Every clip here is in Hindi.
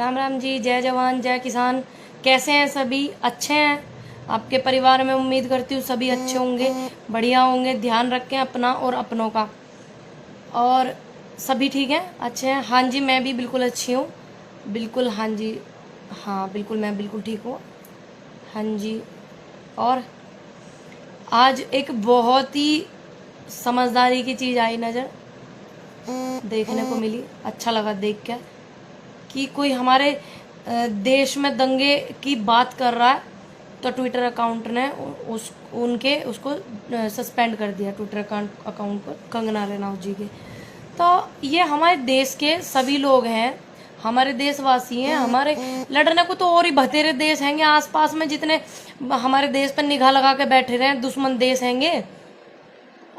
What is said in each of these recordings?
राम राम जी, जय जवान जय किसान। कैसे हैं सभी? अच्छे हैं? आपके परिवार में उम्मीद करती हूँ सभी अच्छे होंगे, बढ़िया होंगे। ध्यान रखें अपना और अपनों का। और सभी ठीक हैं, अच्छे हैं? हाँ जी, मैं भी बिल्कुल अच्छी हूँ। बिल्कुल, हाँ जी, हाँ बिल्कुल, मैं बिल्कुल ठीक हूँ। हाँ जी। और आज एक बहुत ही समझदारी की चीज़ आई नज़र, देखने को मिली। अच्छा लगा देख कर कि कोई हमारे देश में दंगे की बात कर रहा है, तो ट्विटर अकाउंट ने उसको सस्पेंड कर दिया, ट्विटर अकाउंट को, कंगना रनौत जी के। तो ये हमारे देश के सभी लोग हैं, हमारे देशवासी हैं। हमारे लड़ने को तो और ही बतेरे देश हैंगे आसपास में, जितने हमारे देश पर निगाह लगा के बैठे रहे हैं दुश्मन देश हैंगे।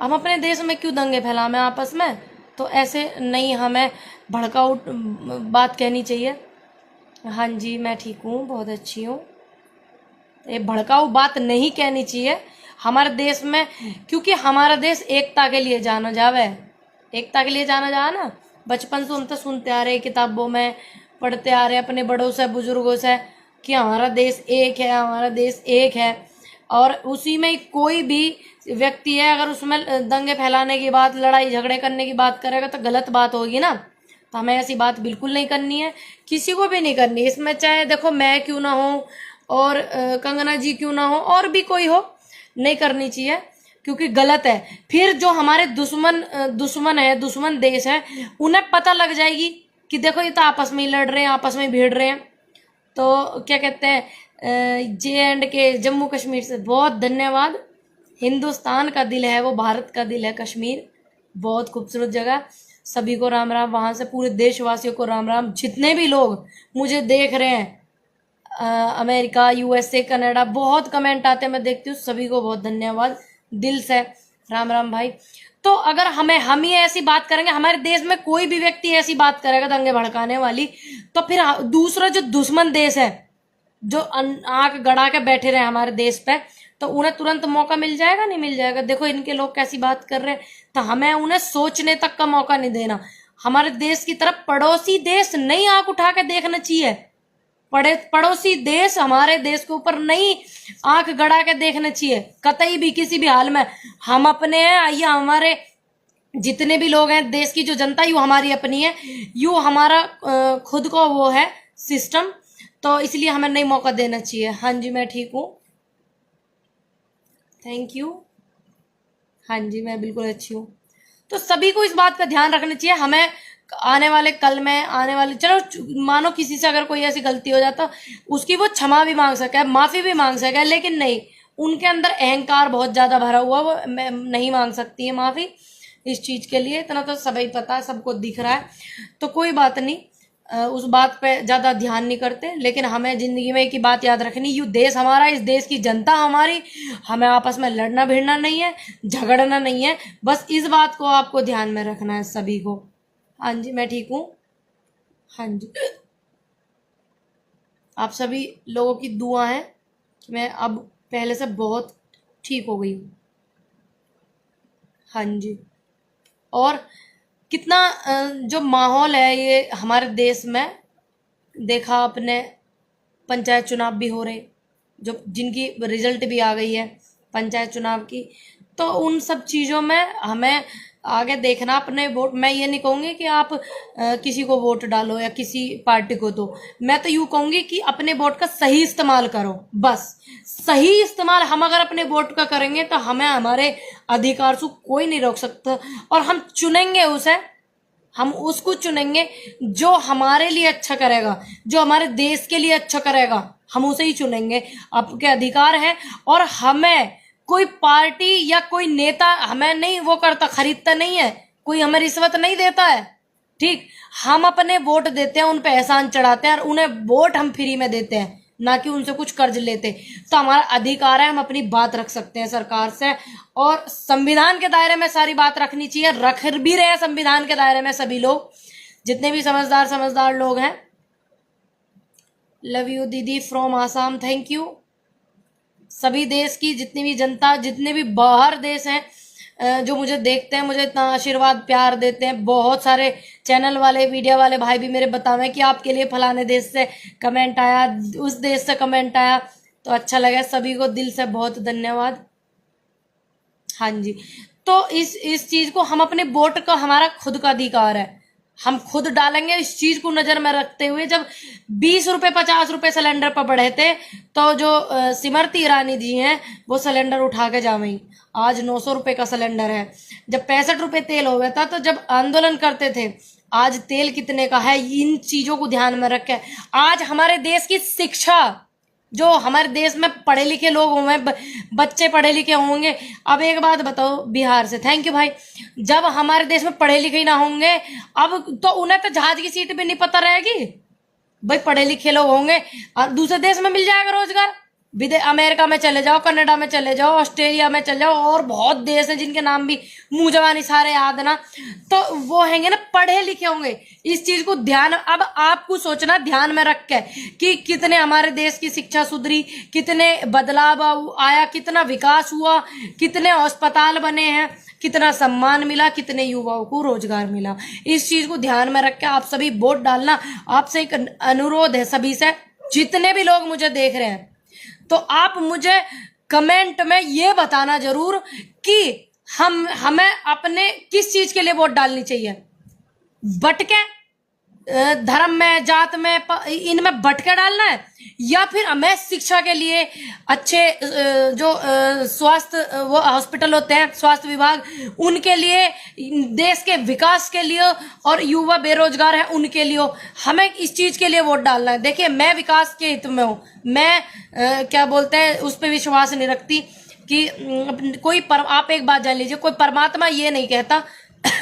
हम अपने देश में क्यों दंगे फैलाएं आपस में? तो ऐसे नहीं, हमें भड़काऊ बात कहनी चाहिए। हाँ जी, मैं ठीक हूँ, बहुत अच्छी हूँ। ये भड़काऊ बात नहीं कहनी चाहिए हमारे देश में, क्योंकि हमारा देश एकता के लिए जाना जावे। एकता के लिए जाना जाए ना, बचपन से तो सुनते आ रहे, किताबों में पढ़ते आ रहे अपने बड़ों से बुजुर्गों से कि हमारा देश एक है, हमारा देश एक है। और उसी में कोई भी व्यक्ति है, अगर उसमें दंगे फैलाने की बात, लड़ाई झगड़े करने की बात करेगा तो गलत बात होगी ना। तो हमें ऐसी बात बिल्कुल नहीं करनी है, किसी को भी नहीं करनी। इसमें चाहे देखो मैं क्यों ना हो और कंगना जी क्यों ना हो और भी कोई हो, नहीं करनी चाहिए, क्योंकि गलत है। फिर जो हमारे दुश्मन है, दुश्मन देश है, उन्हें पता लग जाएगी कि देखो ये तो आपस में ही लड़ रहे हैं, आपस में भिड़ रहे हैं। तो क्या कहते हैं, J&K जम्मू कश्मीर से बहुत धन्यवाद। हिंदुस्तान का दिल है वो, भारत का दिल है कश्मीर, बहुत खूबसूरत जगह। सभी को राम राम, वहाँ से पूरे देशवासियों को राम राम। जितने भी लोग मुझे देख रहे हैं, अमेरिका, USA, कनाडा, बहुत कमेंट आते हैं, मैं देखती हूँ। सभी को बहुत धन्यवाद, दिल से राम राम भाई। तो अगर हम ही ऐसी बात करेंगे, हमारे देश में कोई भी व्यक्ति ऐसी बात करेगा दंगे भड़काने वाली, तो फिर दूसरा जो दुश्मन देश है, जो आंख गड़ा के बैठे रहे हमारे देश पे, तो उन्हें तुरंत मौका मिल जाएगा, नहीं मिल जाएगा? देखो इनके लोग कैसी बात कर रहे हैं, तो हमें उन्हें सोचने तक का मौका नहीं देना। हमारे देश की तरफ पड़ोसी देश नहीं आंख उठा के देखना चाहिए। पड़ोसी देश हमारे देश के ऊपर नहीं आंख गड़ा के देखना चाहिए, कतई भी, किसी भी हाल में। हम अपने हैं, या हमारे जितने भी लोग हैं, देश की जो जनता, यू हमारी अपनी है, यू हमारा खुद को वो है सिस्टम। तो इसलिए हमें नहीं मौका देना चाहिए। हाँ जी, मैं ठीक हूँ, थैंक यू। हाँ जी, मैं बिल्कुल अच्छी हूँ। तो सभी को इस बात का ध्यान रखना चाहिए। हमें आने वाले कल में, आने वाले, चलो मानो किसी से अगर कोई ऐसी गलती हो जाता, उसकी वो क्षमा भी मांग सके, माफी भी मांग सके, लेकिन नहीं, उनके अंदर अहंकार बहुत ज्यादा भरा हुआ, वो नहीं मांग सकती है माफी इस चीज के लिए। इतना तो सभी पता है, सबको दिख रहा है, तो कोई बात नहीं, उस बात पे ज्यादा ध्यान नहीं करते। लेकिन हमें जिंदगी में एक ही बात याद रखनी, यू देश हमारा, इस देश की जनता हमारी, हमें आपस में लड़ना भिड़ना नहीं है, झगड़ना नहीं है। बस इस बात को आपको ध्यान में रखना है सभी को। हाँ जी, मैं ठीक हूँ। हाँ जी, आप सभी लोगों की दुआ है कि मैं अब पहले से बहुत ठीक हो गई हूँ। हाँ जी। और कितना जो माहौल है ये हमारे देश में, देखा आपने, पंचायत चुनाव भी हो रहे, जो जिनकी रिजल्ट भी आ गई है पंचायत चुनाव की। तो उन सब चीज़ों में हमें आगे देखना अपने वोट। मैं ये नहीं कहूँगी कि आप किसी को वोट डालो या किसी पार्टी को दो, मैं तो यूँ कहूँगी कि अपने वोट का सही इस्तेमाल करो। बस सही इस्तेमाल हम अगर अपने वोट का करेंगे, तो हमें हमारे अधिकार से कोई नहीं रोक सकता। और हम चुनेंगे उसे, हम उसको चुनेंगे जो हमारे लिए अच्छा करेगा, जो हमारे देश के लिए अच्छा करेगा, हम उसे ही चुनेंगे। आपके अधिकार है। और हमें कोई पार्टी या कोई नेता हमें नहीं वो करता, खरीदता नहीं है, कोई हमें रिश्वत नहीं देता है, ठीक? हम अपने वोट देते हैं, उन पे एहसान चढ़ाते हैं, और उन्हें वोट हम फ्री में देते हैं, ना कि उनसे कुछ कर्ज लेते। तो हमारा अधिकार है, हम अपनी बात रख सकते हैं सरकार से। और संविधान के दायरे में सारी बात रखनी चाहिए, रख भी रहे हैं संविधान के दायरे में सभी लोग, जितने भी समझदार लोग हैं। लव यू दीदी फ्रॉम आसाम, थैंक यू। सभी देश की जितनी भी जनता, जितने भी बाहर देश हैं, जो मुझे देखते हैं, मुझे इतना आशीर्वाद प्यार देते हैं। बहुत सारे चैनल वाले मीडिया वाले भाई भी मेरे बतावें कि आपके लिए फलाने देश से कमेंट आया, उस देश से कमेंट आया, तो अच्छा लगा। सभी को दिल से बहुत धन्यवाद। हाँ जी, तो इस चीज को हम अपने वोट का, हमारा खुद का अधिकार है, हम खुद डालेंगे। इस चीज को नजर में रखते हुए जब 20 रुपए 50 रुपए सिलेंडर पर बढ़े थे, तो जो स्मृति ईरानी जी हैं वो सिलेंडर उठा के जावें। आज 900 रुपए का सिलेंडर है। जब 65 रुपए तेल हो गया था, तो जब आंदोलन करते थे, आज तेल कितने का है, इन चीजों को ध्यान में रख के आज हमारे देश की शिक्षा, जो हमारे देश में पढ़े लिखे लोग होंगे, बच्चे पढ़े लिखे होंगे। अब एक बात बताओ, बिहार से, थैंक यू भाई, जब हमारे देश में पढ़े लिखे ही ना होंगे, अब तो उन्हें तो जहाज की सीट भी नहीं पता रहेगी। भाई पढ़े लिखे लोग होंगे और दूसरे देश में मिल जाएगा रोजगार। अमेरिका में चले जाओ, कनाडा में चले जाओ, ऑस्ट्रेलिया में चले जाओ, और बहुत देश हैं जिनके नाम भी मुंह जवानी सारे याद ना, तो वो हैंगे ना, पढ़े लिखे होंगे। इस चीज को ध्यान, अब आपको सोचना ध्यान में रख के कि कितने हमारे देश की शिक्षा सुधरी, कितने बदलाव आया, कितना विकास हुआ, कितने अस्पताल बने हैं, कितना सम्मान मिला, कितने युवाओं को रोजगार मिला। इस चीज को ध्यान में रख के आप सभी वोट डालना। आपसे एक अनुरोध है सभी से, जितने भी लोग मुझे देख रहे हैं, तो आप मुझे कमेंट में ये बताना जरूर कि हमें अपने किस चीज के लिए वोट डालनी चाहिए। भटके धर्म में, जात में, इनमें भटके डालना है, या फिर हमें शिक्षा के लिए अच्छे जो स्वास्थ्य वो हॉस्पिटल होते हैं, स्वास्थ्य विभाग, उनके लिए, देश के विकास के लिए, और युवा बेरोजगार है उनके लिए, हमें इस चीज के लिए वोट डालना है। देखिए, मैं विकास के हित में हूँ, मैं क्या बोलते हैं उस पर विश्वास नहीं रखती कि कोई आप एक बात जान लीजिए, कोई परमात्मा ये नहीं कहता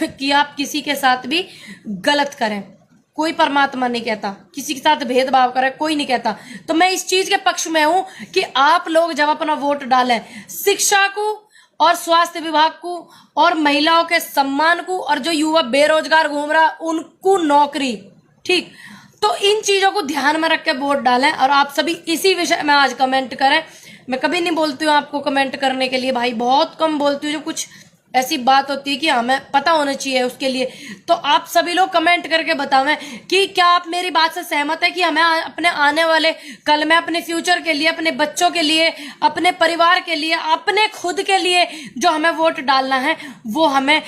कि आप किसी के साथ भी गलत करें। कोई परमात्मा नहीं कहता किसी के साथ भेदभाव करे, कोई नहीं कहता। तो मैं इस चीज के पक्ष में हूं कि आप लोग जब अपना वोट डालें, शिक्षा को और स्वास्थ्य विभाग को और महिलाओं के सम्मान को, और जो युवा बेरोजगार घूम रहा उनको नौकरी, ठीक, तो इन चीजों को ध्यान में रख के वोट डालें। और आप सभी इसी विषय में आज कमेंट करें। मैं कभी नहीं बोलती हूँ आपको कमेंट करने के लिए भाई, बहुत कम बोलती हूँ। जो कुछ ऐसी बात होती है कि हमें पता होना चाहिए उसके लिए, तो आप सभी लोग कमेंट करके बतावें कि क्या आप मेरी बात से सहमत है कि हमें अपने आने वाले कल में, अपने फ्यूचर के लिए, अपने बच्चों के लिए, अपने परिवार के लिए, अपने खुद के लिए जो हमें वोट डालना है, वो हमें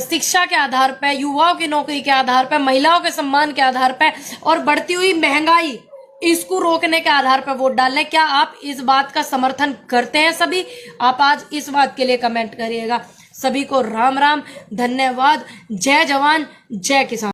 शिक्षा के आधार पर, युवाओं की नौकरी के आधार पर, महिलाओं के सम्मान के आधार पर, और बढ़ती हुई महंगाई, इसको रोकने के आधार पर वोट डालने। क्या आप इस बात का समर्थन करते हैं सभी? आप आज इस बात के लिए कमेंट करिएगा। सभी को राम राम, धन्यवाद, जय जवान जय किसान।